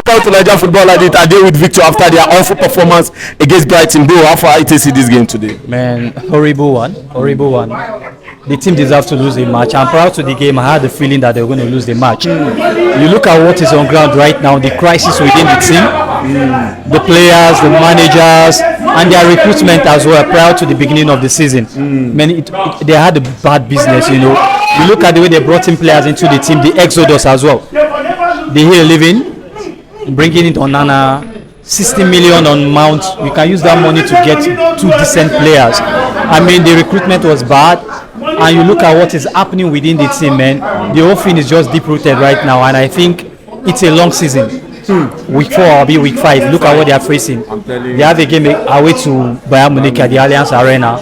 Welcome to Nigeria Football Like It. I deal with Victor after their awful performance against Brighton. Bro, how far you see this game today? Man, horrible one. The team deserves to lose the match. I'm proud to the game. I had the feeling that they were going to lose the match. You look at what is on ground right now, the crisis within the team, the players, the managers, and their recruitment as well prior to the beginning of the season. Man, they had a bad business, you know. You look at the way they brought in players into the team, the exodus as well. They here living, bringing it on Nana, 60 million on Mount. You can use that money to get 2 decent players. I mean, the recruitment was bad. And you look at what is happening within the team, man. The whole thing is just deep-rooted right now, and I think it's a long season. Week 4 or be week 5. Look at what they are facing. They have a game away to Bayern Munich at the Allianz Arena.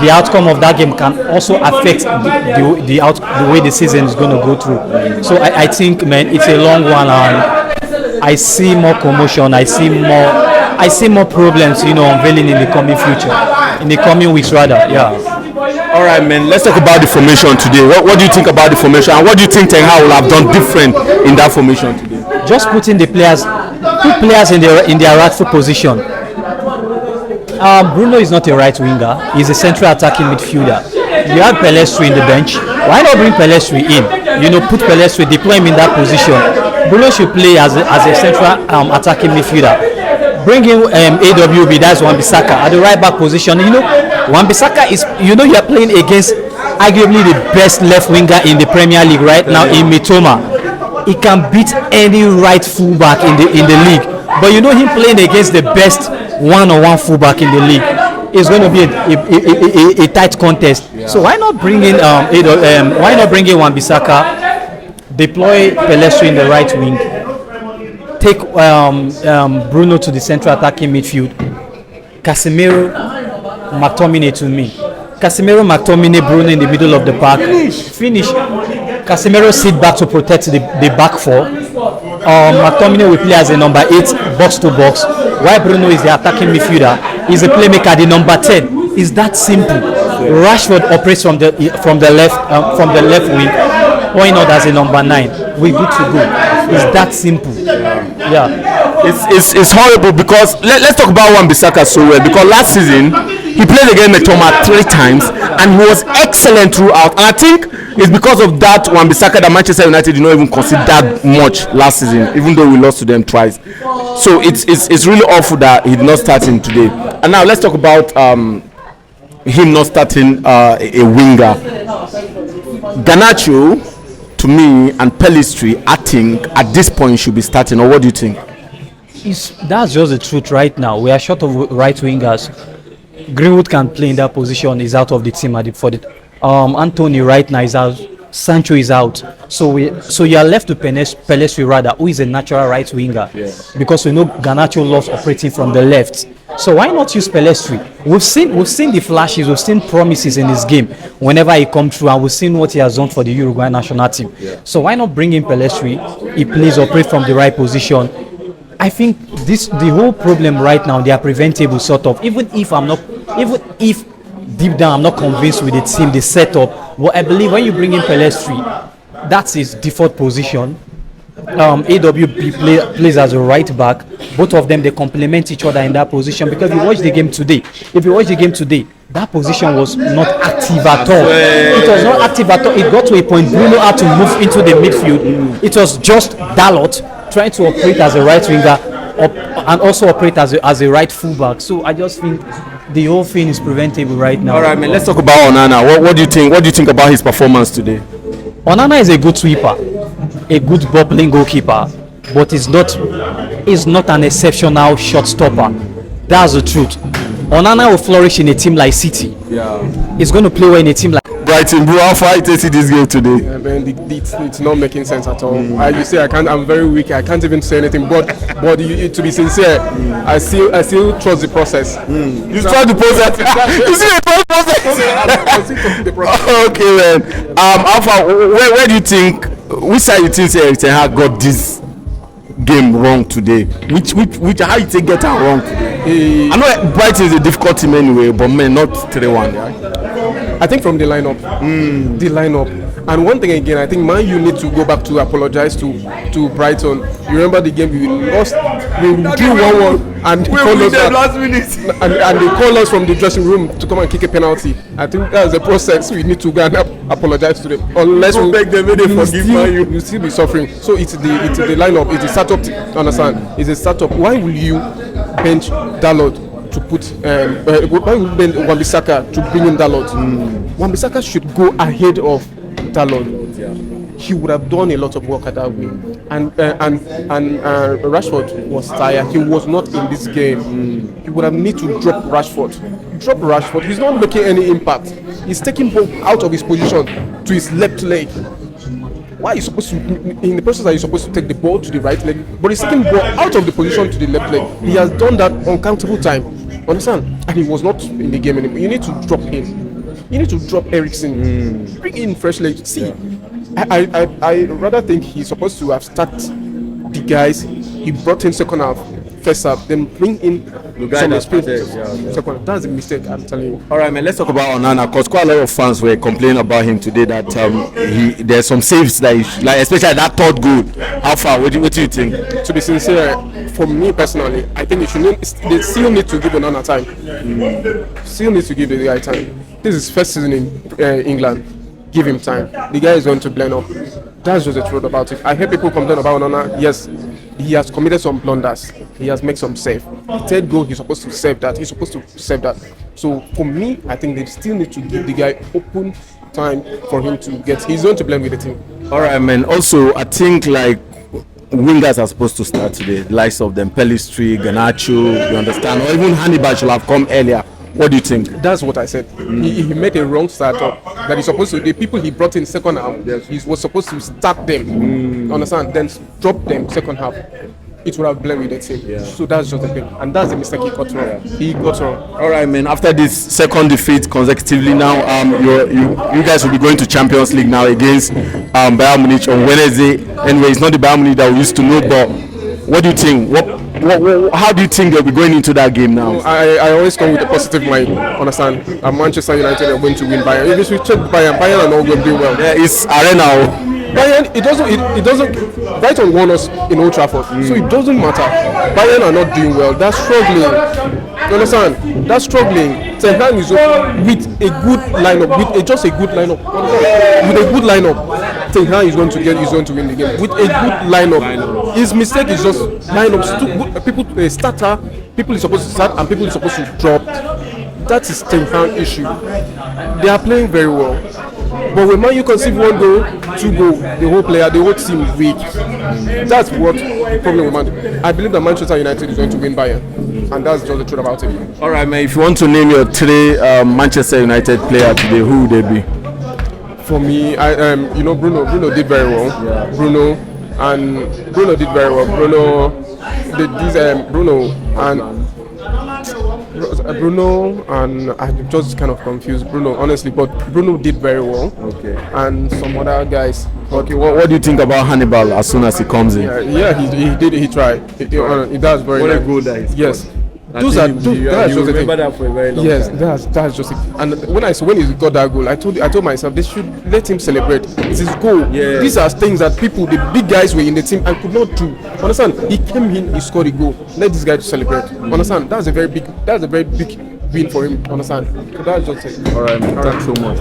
The outcome of that game can also affect the way the season is going to go through. So I think, man, it's a long one, and I see more commotion. I see more problems, you know, unveiling in the coming future, in the coming weeks rather. Yeah. All right, man. Let's talk about the formation today. What do you think about the formation, and what do you think Ten Hag will have done different in that formation today? Just putting put players in their rightful position. Bruno is not a right winger. He's a central attacking midfielder. You have Pelestri in the bench. Why not bring Pelestri in? You know, put Pelestri, deploy him in that position. Bruno should play as a central attacking midfielder. Bring in AWB, that's Wan-Bissaka at the right back position. You know, Wan-Bissaka is, you know, you are playing against arguably the best left winger in the Premier League right now in Mitoma. He can beat any right fullback in the league. But you know, him playing against the best one-on-one fullback in the league, it's going to be a tight contest. Yeah. So why not bring in Wan-Bissaka, deploy Pelestri in the right wing, take Bruno to the central attacking midfield, Casemiro, McTominay to me. Casemiro, McTominay, Bruno in the middle of the park. Finish. Casemiro sit back to protect the back four. McTominay will play as a number 8, box to box. While Bruno is the attacking midfielder, he's a playmaker, the number 10. It's that simple. Rashford operates from the left wing. Why not as a number 9? We're good to go. It's that simple. Yeah. It's horrible because let's talk about Wan-Bissaka so well, because last season he played against Mitoma 3 times and he was excellent throughout. And I think it's because of that Wan-Bissaka that Manchester United did not even consider that much last season, even though we lost to them twice. So it's really awful that he did not start him today. And now let's talk about him not starting a winger. Garnacho, to me, and Pelistri, I think at this point should be starting. Or what do you think? That's just the truth right now. We are short of right wingers. Greenwood can play in that position. He's out of the team for the Anthony right now is out. Sancho is out. So you are left to Pelestri rather, who is a natural right winger. Yeah. Because we know Garnacho loves operating from the left. So why not use Pelestri? We've seen the flashes, we've seen promises in his game whenever he comes through, and we've seen what he has done for the Uruguay national team. Yeah. So why not bring in Pelestri? He plays, operate from the right position. I think the whole problem right now, they are preventable sort of. Even if deep down I'm not convinced with the team, the setup. But I believe when you bring in Pelestri, that's his default position. AWB plays as a right back. Both of them, they complement each other in that position, because if you watch the game today, that position was not active at all. It was not active at all. It got to a point Bruno had to move into the midfield. It was just Dalot trying to operate as a right winger and also operate as a right fullback. So I just think the whole thing is preventable right now. All right, man. Let's talk about Onana. What do you think? What do you think about his performance today? Onana is a good sweeper, a good bubbling goalkeeper, but he's not an exceptional shot stopper. That's the truth. Onana will flourish in a team like City. Yeah. He's going to play well in a team like Brighton. Bro, how far you see this game today? Yeah, man, it's not making sense at all. You say I'm very weak. I can't even say anything. But to be sincere, I still trust the process. You trust the process? You see the process? Okay, man. Alpha, where do you think? Which side you think Eric Ten Hag got this game wrong today? Which how you think get it wrong today? I know Brighton is a difficult team anyway, but man, not 3-1. Yeah? I think from the lineup, And one thing again, I think Man U need to go back to apologize to Brighton. You remember the game we lost, we drew 1-1, and they called us last minute. and they called us from the dressing room to come and kick a penalty. I think that's the process we need to go and apologize to them. Unless we beg them, they forgive Man U. you still be suffering. So it's the lineup, it's the startup. Understand? It's a startup. Why will you bench Dalot to put why will you bench Wan-Bissaka to bring in Dalot? Wan-Bissaka should go ahead of Dalot. He would have done a lot of work at that way. And Rashford was tired. He was not in this game. He would have need to drop Rashford. He's not making any impact. He's taking ball out of his position to his left leg. Why are you supposed to, in the process that you're supposed to take the ball to the right leg, but he's taking ball out of the position to the left leg. He has done that uncountable time. Understand? And he was not in the game anymore. You need to drop him. You need to drop Eriksen. Bring in fresh legs. See, I rather think he's supposed to have started the guys he brought in second half, first half, then bring in the guy some that experience. started, Second half. That's a mistake, I'm telling you. All right, man. Let's talk about Onana, because quite a lot of fans were complaining about him today that there's some saves that like especially that third goal. How far? What do you think? To be sincere, for me personally, I think they still need to give Onana time. Still need to give the guy time. This is his first season in England. Give him time. The guy is going to blend up. That's just the truth about it. I hear people complain about Onana. Yes, he has committed some blunders. He has made some save. The third goal, he's supposed to save that. So for me, I think they still need to give the guy open time for him to get. He's going to blend with the team. All right, man. Also, I think like wingers are supposed to start today. The likes of them, Pellistri, Garnacho, you understand, or even Hannibal should have come earlier. What do you think? That's what I said. He made a wrong start up. That he's supposed to. The people he brought in second half, he was supposed to start them. Understand? Then drop them second half. It would have blended with the team. So that's just the thing, and that's the mistake he got wrong. He got wrong. All right, man. After this second defeat consecutively, now you guys will be going to Champions League now against Bayern Munich on Wednesday. Anyway, it's not the Bayern Munich that we used to know, but what do you think? How do you think they'll be going into that game now? I always come with a positive mind. Understand? Manchester United are going to win Bayern. If you check Bayern are not going to do well. Yeah, it's Arena. Bayern, it doesn't. Brighton won us in Old Trafford, so it doesn't matter. Bayern are not doing well. They're struggling. You understand? They're struggling. Ten Hag is with a good lineup, with just a good lineup. With a good lineup, Ten Hag is going to win the game. With a good lineup. His mistake is just lineups. People starter. People is supposed to start and people is supposed to drop. That is Ten Hag issue. They are playing very well. But when Man U concede 1 goal, 2 goals, the whole team is weak. That's what the problem with Man U. I believe that Manchester United is going to win Bayern, and that's just the truth about it. All right, man. If you want to name your 3 Manchester United player today, who would they be? For me, Bruno did very well. Yeah. Bruno did very well. Bruno and I'm just kind of confused. Bruno, honestly, but Bruno did very well. Okay. And some other guys. Okay. What do you think about Hannibal as soon as he comes in? Yeah, he tried. He does very What nice. a goal that is. Yes. You remember that for a very long yes, time. that's just it. And when he got that goal, I told myself they should let him celebrate. It's his goal. Yeah. These are things that the big guys were in the team and could not do. Understand? He came in, he scored a goal. Let this guy to celebrate. Understand? That's a very big win for him. Understand? So that's just it. All right, man. Thanks so much.